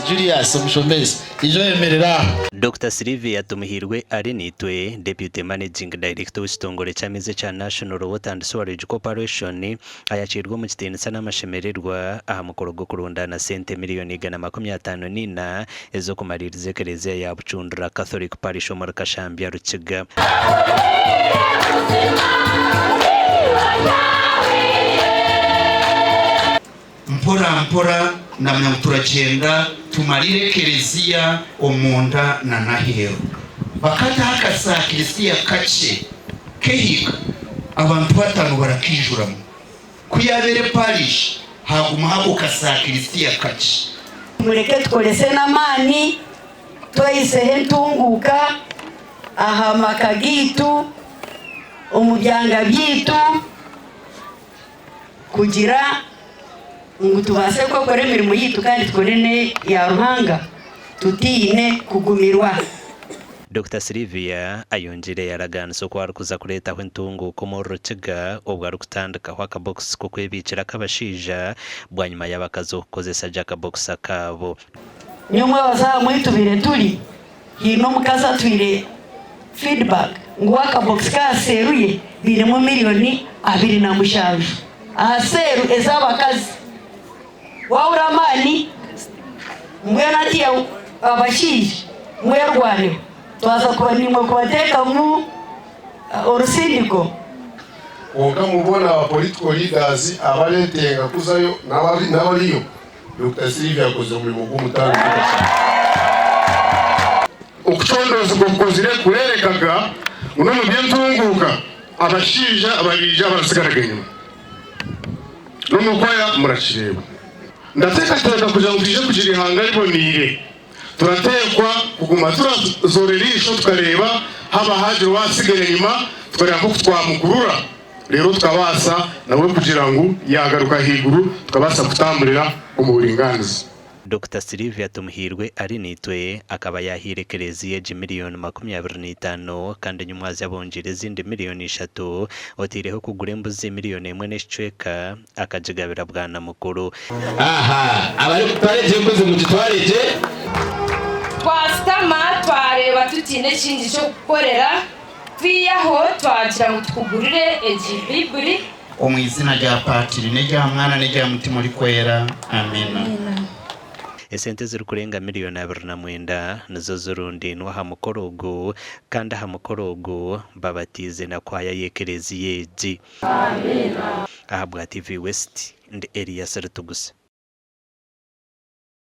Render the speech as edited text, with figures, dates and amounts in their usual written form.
Julius Omushombezi ijo yemerera. Dr. Sylvia Tumuhirwe ari nitwe Deputy Managing Director w'Ekitongole ky'Amaizi kya National Water and Sewerage Corporation ayakirwa mu kitiinisa n'amashemererwa aha mukoro gw'okurundana sente miliyoni 154 ez'okumaliriza ekereziya ya Bucundura Catholic Parish omu Kashambya Rukiga. Mpora namwe turagenda tumalire kereziya omonda na nahero bakata hakasa kereziya kace kehiga abantu batanu barakijuramo kuyabere parish haguma hako kasa kereziya kace mureke tukolese n'amani toyise hentunguka aha makagitu umubyanga byitu kugira ngo tubase ko kore mirimo yitu kandi tkorene ya ruhanga tutine kugumirwa. Dr. Sylvia ayongere yaraganise ko kuza kuretaho intunguko mu Rukiga ubwo ari kutandika kwa box ko kwebikira kabashija bwanyuma y'abakazokozesa jaka box akabo nyumwe baza mwitubire turi hino mukaza twire feedback ngo aka box ka seruye birimo miliyoni 2 na mushaje aseru ezabakazi wauramani mwena tia abashije mwerwane twaza kubanimwe kubateka mu orusindiko onga mubona aba political leaders abalentenga kuzayo n'abaliyo Dr. Sylvia akoze umurimo gw'umutanga okutondoza gukozire kurerekaga uno mu byentunguka abashija ababija barasigaraga inyuma n'umukwaya murashireba ndateka kugira ngo tuje kugira ihanga ribonire turatekwa kuguma turazorerisho tukareba haba haje wasigara inyuma tukareba ko twamukurura rero tukabasa nawe kugira ngo yagaruka higuru tukabasa kutamburira umuburinganiza. Dr. Sylvia Tumuhirwe ari nitwe akaba yahire kereziya miliyoni 25 kandi nyumwazi yabonjire izindi miliyoni 3 otireho kugura embuzi miliyoni 1 akajigabira bwana mukuru. Aha abari kutwareje embuzi mu kitwareje twasitama twareba tutine kindi cyo gukorera twiyaho twagira ngo tukugurire ejibiburi omwizina rya patiri n'rya mwana n'rya mutima uri kwera amena. Esente ziri kurenga miliyoni 29 nazo zirundinwa ha mukorogo kandi ha mukorogo babatize na kwaya yekereziyeji. Amina. Aha bwa TV West ndi Elias Rutugusa.